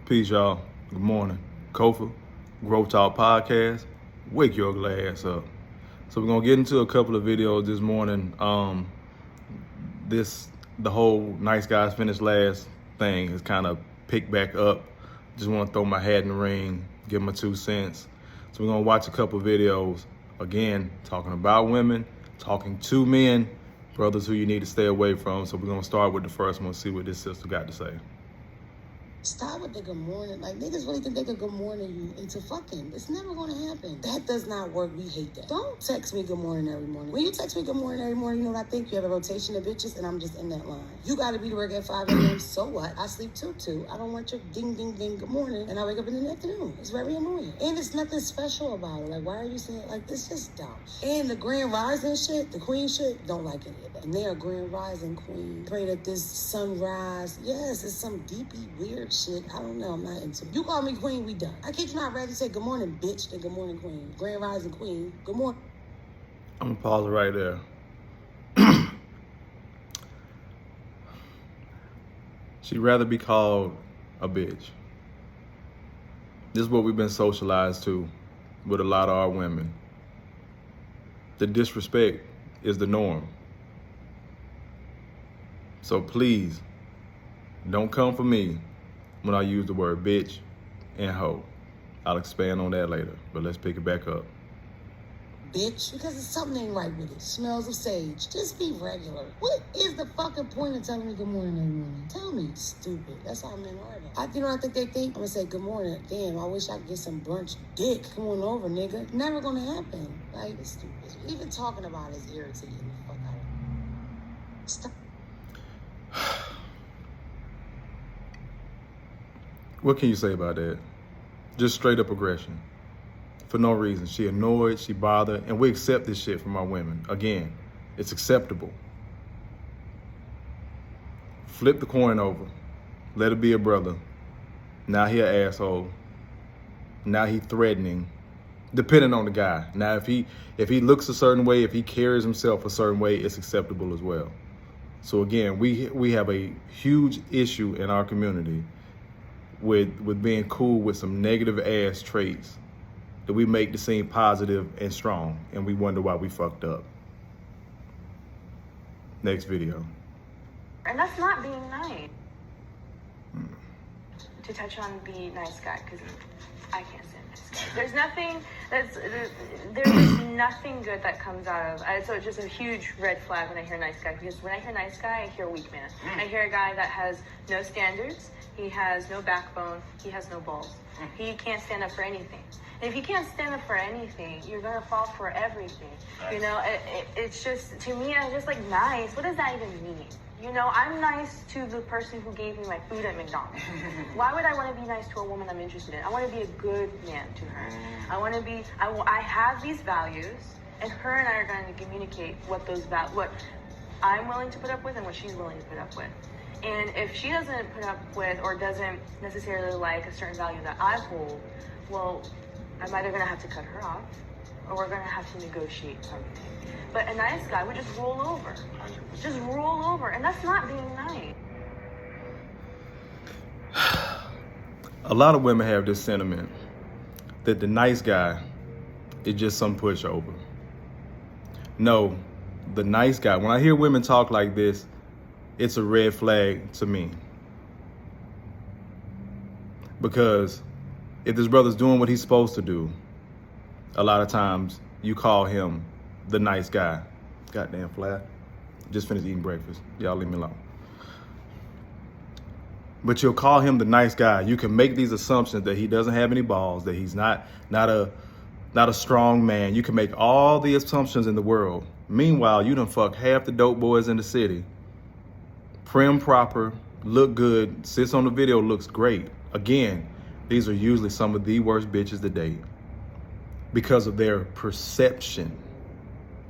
Peace, y'all. Good morning. Kofa, G.R.O.W.T.H podcast. Wake your ugly ass up. So we're gonna get into a couple of videos this morning. The whole nice guys finish last thing has kind of picked back up. Just want to throw my hat in the ring, give my 2 cents. So we're gonna watch a couple of videos. Again, talking about women, talking to men, brothers who you need to stay away from. So we're gonna start with the first one, see what this sister got to say. Stop with the good morning. Like, niggas really think they could good morning you into fucking. It's never gonna happen. That does not work. We hate that. Don't text me good morning every morning. When you text me good morning every morning, you know what I think? You have a rotation of bitches, and I'm just in that line. You gotta be to work at 5 a.m. So what? I sleep too. I don't want your ding, ding, ding, good morning, and I wake up in the afternoon. It's very annoying. And it's nothing special about it. Like, why are you saying, like, it's just dumb. And the grand rising shit, the queen shit, don't like any of that. And they're a grand rising queen. Pray that this sunrise, yes, it's some deepy, weird shit. I don't know. I'm not into it. You call me queen, we done. I kid you not, rather say good morning, bitch, than good morning, queen. Grand rising queen. Good morning. I'm gonna pause it right there. She'd rather be called a bitch. This is what we've been socialized to with a lot of our women. The disrespect is the norm. So please, don't come for me when I use the word bitch and hoe. I'll expand on that later, but let's pick it back up. Bitch, because it's something ain't right with it. Smells of sage. Just be regular. What is the fucking point of telling me good morning every morning? Tell me. Stupid. That's how men are. You know what I think they think? I'm gonna say good morning. Damn, I wish I could get some brunch dick. Come on over, nigga. Never gonna happen. Like, it's stupid. Even talking about it is irritating the fuck out of me. Stop. What can you say about that? Just straight up aggression. For no reason. She annoyed, she bothered, and we accept this shit from our women. Again, it's acceptable. Flip the coin over. Let it be a brother. Now he an asshole. Now he threatening. Depending on the guy. Now if he looks a certain way, if he carries himself a certain way, it's acceptable as well. So again, we have a huge issue in our community with being cool with some negative ass traits that we make to seem positive and strong, and we wonder why we fucked up. Next video. And that's not being nice. To touch on the nice guy, because I can't stand nice guys. There's nothing good that comes out of. So it's just a huge red flag when I hear nice guy, because when I hear nice guy, I hear weak man. I hear a guy that has no standards, he has no backbone, he has no balls. He can't stand up for anything. And if you can't stand up for anything, you're gonna fall for everything. You know, it's just, to me, I'm just like, nice. What does that even mean? You know, I'm nice to the person who gave me my food at McDonald's. Why would I want to be nice to a woman I'm interested in? I want to be a good man to her. I have these values, and her and I are going to communicate what I'm willing to put up with and what she's willing to put up with. And if she doesn't put up with or doesn't necessarily like a certain value that I hold, well, I'm either going to have to cut her off or we're going to have to negotiate something. But a nice guy would just roll over. Just roll over. And that's not being nice. A lot of women have this sentiment that the nice guy is just some pushover. No, the nice guy, when I hear women talk like this, it's a red flag to me. Because if this brother's doing what he's supposed to do, a lot of times you call him the nice guy. Goddamn fly. Just finished eating breakfast. Y'all leave me alone. But you'll call him the nice guy. You can make these assumptions that he doesn't have any balls, that he's not a strong man. You can make all the assumptions in the world. Meanwhile, you done fuck half the dope boys in the city. Prim proper, look good, sits on the video, looks great. Again, these are usually some of the worst bitches to date because of their perception.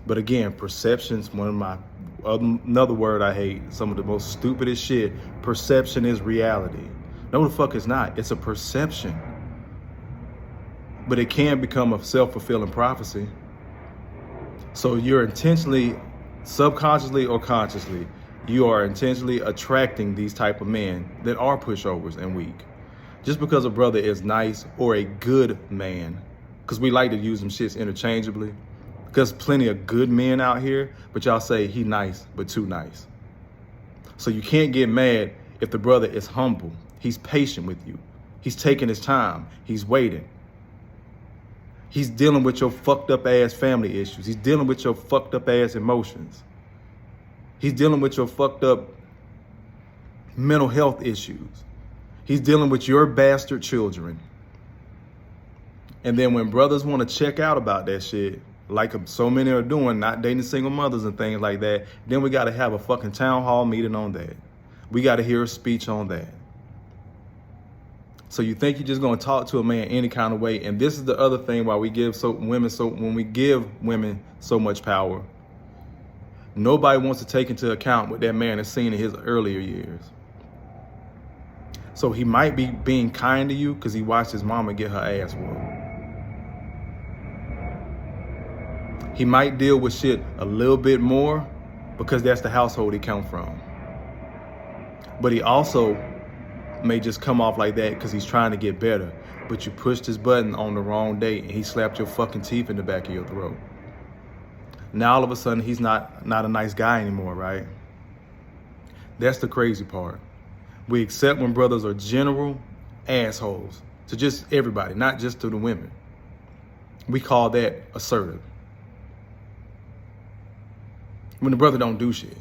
But again, perception's another word I hate, some of the most stupidest shit. Perception is reality. No, the fuck it's not. It's a perception. But it can become a self-fulfilling prophecy. So you're intentionally, subconsciously or consciously, you are intentionally attracting these type of men that are pushovers and weak. Just because a brother is nice or a good man, because we like to use them shits interchangeably, because plenty of good men out here, but y'all say he nice, but too nice. So you can't get mad if the brother is humble. He's patient with you. He's taking his time. He's waiting. He's dealing with your fucked up ass family issues. He's dealing with your fucked up ass emotions. He's dealing with your fucked up mental health issues. He's dealing with your bastard children. And then when brothers want to check out about that shit, like so many are doing, not dating single mothers and things like that, then we got to have a fucking town hall meeting on that. We got to hear a speech on that. So you think you're just going to talk to a man any kind of way. And this is the other thing why we give when we give women so much power, nobody wants to take into account what that man has seen in his earlier years. So he might be being kind to you because he watched his mama get her ass whooped. He might deal with shit a little bit more because that's the household he come from. But he also may just come off like that because he's trying to get better. But you pushed his button on the wrong day and he slapped your fucking teeth in the back of your throat. Now all of a sudden he's not a nice guy anymore, right? That's the crazy part. We accept when brothers are general assholes to just everybody, not just to the women. We call that assertive. When the brother don't do shit.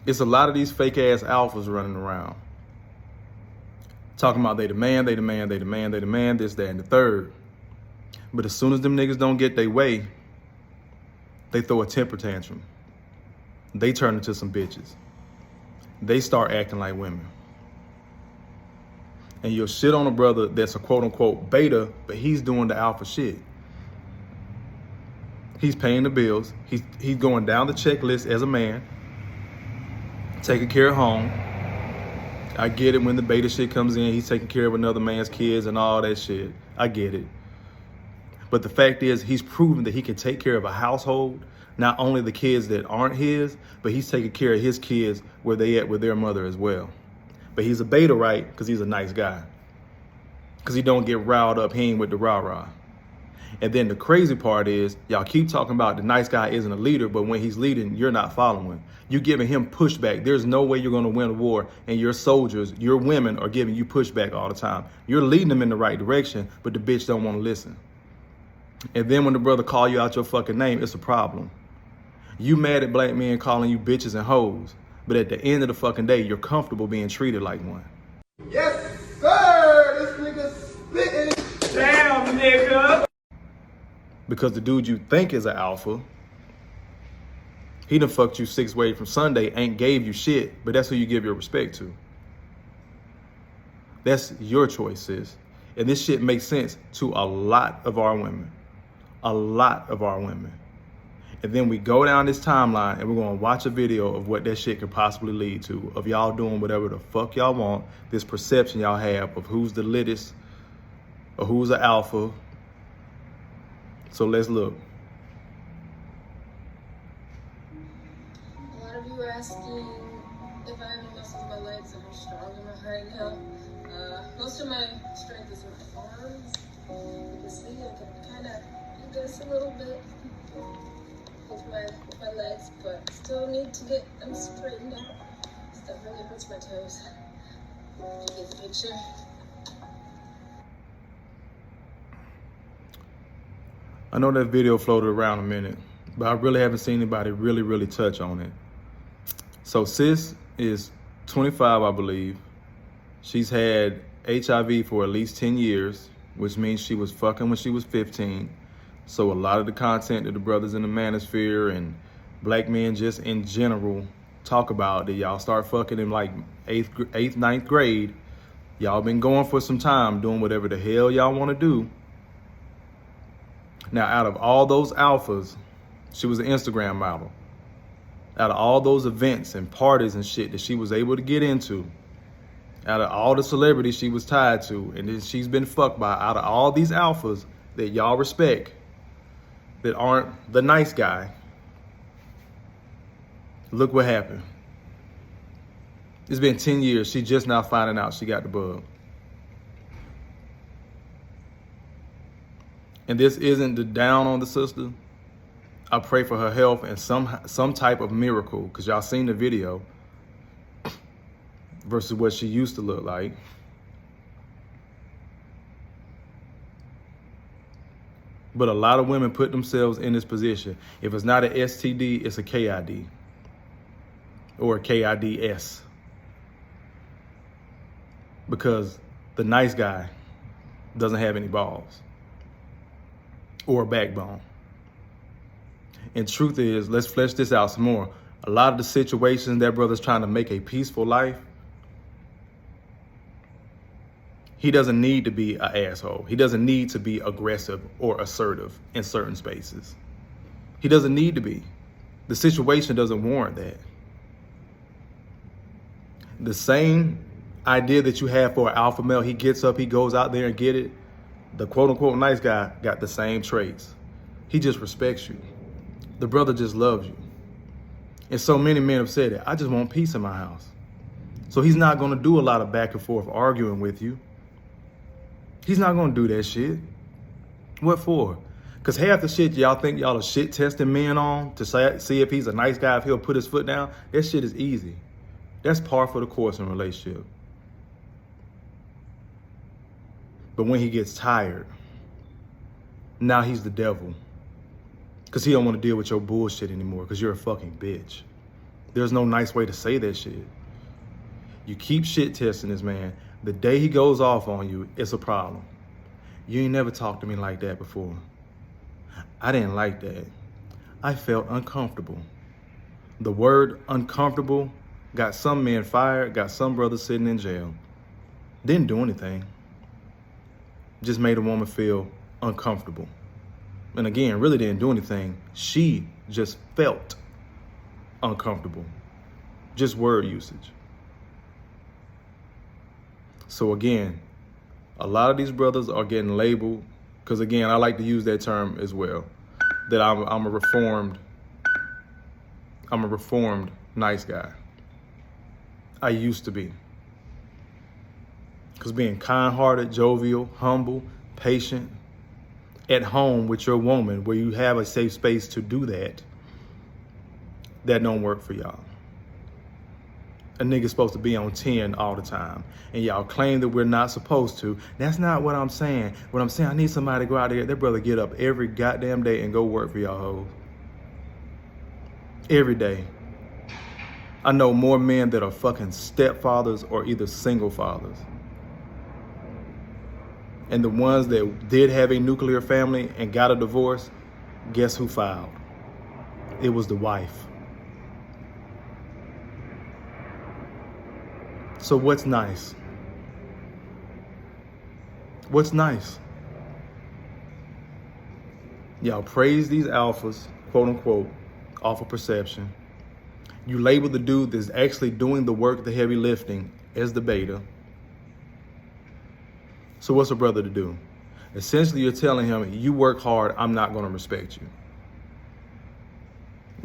It's a lot of these fake ass alphas running around. Talking about they demand, this, that, and the third. But as soon as them niggas don't get their way, they throw a temper tantrum. They turn into some bitches. They start acting like women. And you'll shit on a brother that's a quote unquote beta, but he's doing the alpha shit. He's paying the bills. He's going down the checklist as a man, taking care of home. I get it when the beta shit comes in, he's taking care of another man's kids and all that shit. I get it. But the fact is, he's proven that he can take care of a household, not only the kids that aren't his, but he's taking care of his kids where they at with their mother as well. But he's a beta, right? Because he's a nice guy. Because he don't get riled up, he ain't with the rah-rah. And then the crazy part is, y'all keep talking about the nice guy isn't a leader, but when he's leading, you're not following. You're giving him pushback. There's no way you're going to win a war, and your soldiers, your women are giving you pushback all the time. You're leading them in the right direction, but the bitch don't want to listen. And then when the brother call you out your fucking name, it's a problem. You mad at black men calling you bitches and hoes, but at the end of the fucking day, you're comfortable being treated like one. Yes, sir! This nigga spitting. Damn, nigga! Because the dude you think is an alpha, he done fucked you 6 ways from Sunday, ain't gave you shit, but that's who you give your respect to. That's your choice, sis. And this shit makes sense to a lot of our women. A lot of our women. And then we go down this timeline and we're going to watch a video of what that shit could possibly lead to, of y'all doing whatever the fuck y'all want, this perception y'all have of who's the littest or who's an alpha. So let's look. A lot of you are asking if I have any muscles in my legs and how strong am I right now. Most of my strength is in my arms. You can see I can kind of do this a little bit with my legs, but still need to get them straightened out. Stuff really hurts my toes. Did you get the picture? I know that video floated around a minute, but I really haven't seen anybody really touch on it. So sis is 25, I believe. She's had HIV for at least 10 years, which means she was fucking when she was 15. So a lot of the content that the brothers in the manosphere and black men just in general talk about, that y'all start fucking in like 8th, 9th grade. Y'all been going for some time doing whatever the hell y'all want to do. Now, out of all those alphas, she was an Instagram model. Out of all those events and parties and shit that she was able to get into, out of all the celebrities she was tied to, and then she's been fucked by, out of all these alphas that y'all respect, that aren't the nice guy, look what happened. It's been 10 years. She just now finding out she got the bug. And this isn't to down on the sister. I pray for her health and some type of miracle, because y'all seen the video versus what she used to look like. But a lot of women put themselves in this position. If it's not an STD, it's a KID or a KIDS. Because the nice guy doesn't have any balls or a backbone. And truth is, let's flesh this out some more. A lot of the situations that brother's trying to make a peaceful life, he doesn't need to be an asshole. He doesn't need to be aggressive or assertive in certain spaces. He doesn't need to be. The situation doesn't warrant that. The same idea that you have for an alpha male, he gets up, he goes out there and get it. The quote unquote nice guy got the same traits. He just respects you. The brother just loves you. And so many men have said it. I just want peace in my house. So he's not going to do a lot of back and forth arguing with you. He's not going to do that shit. What for? Because half the shit y'all think y'all are shit testing men on to see if he's a nice guy, if he'll put his foot down, that shit is easy. That's par for the course in a relationship. But when he gets tired, now he's the devil. Because he don't want to deal with your bullshit anymore because you're a fucking bitch. There's no nice way to say that shit. You keep shit testing this man. The day he goes off on you, it's a problem. You ain't never talked to me like that before. I didn't like that. I felt uncomfortable. The word uncomfortable got some men fired, got some brothers sitting in jail. Didn't do anything. Just made a woman feel uncomfortable. And again, really didn't do anything. She just felt uncomfortable. Just word usage. So again, a lot of these brothers are getting labeled, because again, I like to use that term as well, that I'm a reformed nice guy. I used to be. Because being kind-hearted, jovial, humble, patient, at home with your woman where you have a safe space to do that, that don't work for y'all. A nigga's supposed to be on 10 all the time. And y'all claim that we're not supposed to. That's not what I'm saying. What I'm saying, I need somebody to go out there. That brother get up every goddamn day and go work for y'all hoes. Every day. I know more men that are fucking stepfathers or either single fathers. And the ones that did have a nuclear family and got a divorce, guess who filed? It was the wife. So what's nice? What's nice? Y'all praise these alphas, quote unquote, off of perception. You label the dude that's actually doing the work, the heavy lifting, as the beta. So what's a brother to do? Essentially, you're telling him, you work hard, I'm not going to respect you.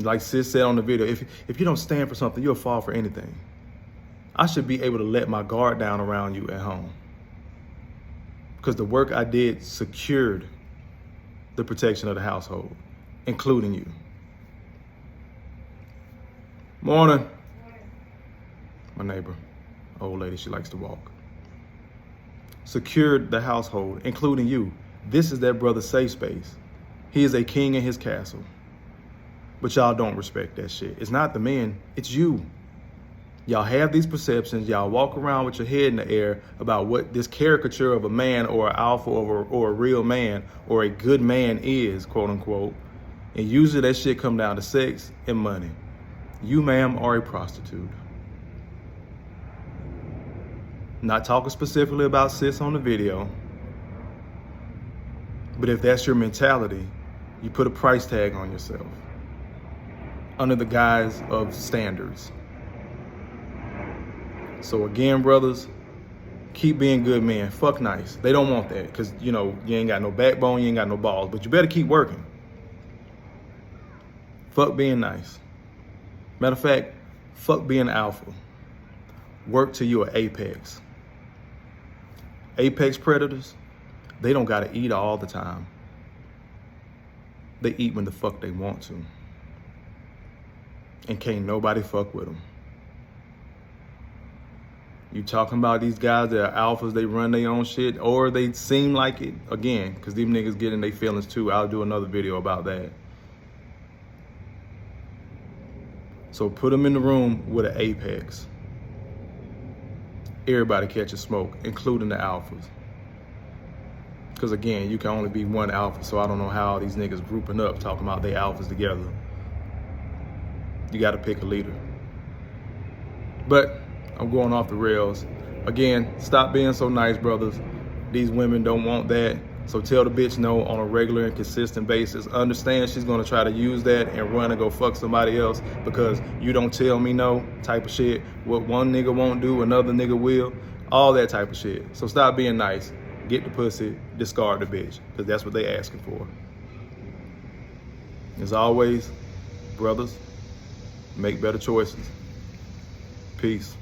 Like Sis said on the video, if you don't stand for something, you'll fall for anything. I should be able to let my guard down around you at home. Because the work I did secured the protection of the household, including you. Morning. My neighbor, old lady, she likes to walk. Secured the household, including you. This is that brother's safe space. He is a king in his castle. But y'all don't respect that shit. It's not the men, it's you. Y'all have these perceptions. Y'all walk around with your head in the air about what this caricature of a man or an alpha or a real man or a good man is, quote unquote. And usually that shit come down to sex and money. You, ma'am, are a prostitute. Not talking specifically about Sis on the video. But if that's your mentality, you put a price tag on yourself under the guise of standards. So again, brothers, keep being good men. Fuck nice. They don't want that because, you know, you ain't got no backbone, you ain't got no balls, but you better keep working. Fuck being nice. Matter of fact, fuck being alpha. Work till you're an apex. Apex predators, they don't gotta eat all the time. they eat when the fuck they want to. And can't nobody fuck with them. You talking about these guys that are alphas, they run their own shit, or they seem like it, again, because these niggas get in their feelings too. I'll do another video about that. So put them in the room with an apex. Everybody catches smoke, including the alphas. Because again, you can only be one alpha, so I don't know how these niggas grouping up talking about they alphas together. You got to pick a leader. But I'm going off the rails. Again, stop being so nice, brothers. These women don't want that. So tell the bitch no on a regular and consistent basis. Understand she's gonna try to use that and run and go fuck somebody else because you don't tell me no type of shit. What one nigga won't do, another nigga will. All that type of shit. So stop being nice. Get the pussy, discard the bitch, because that's what they asking for. As always, brothers, make better choices. Peace.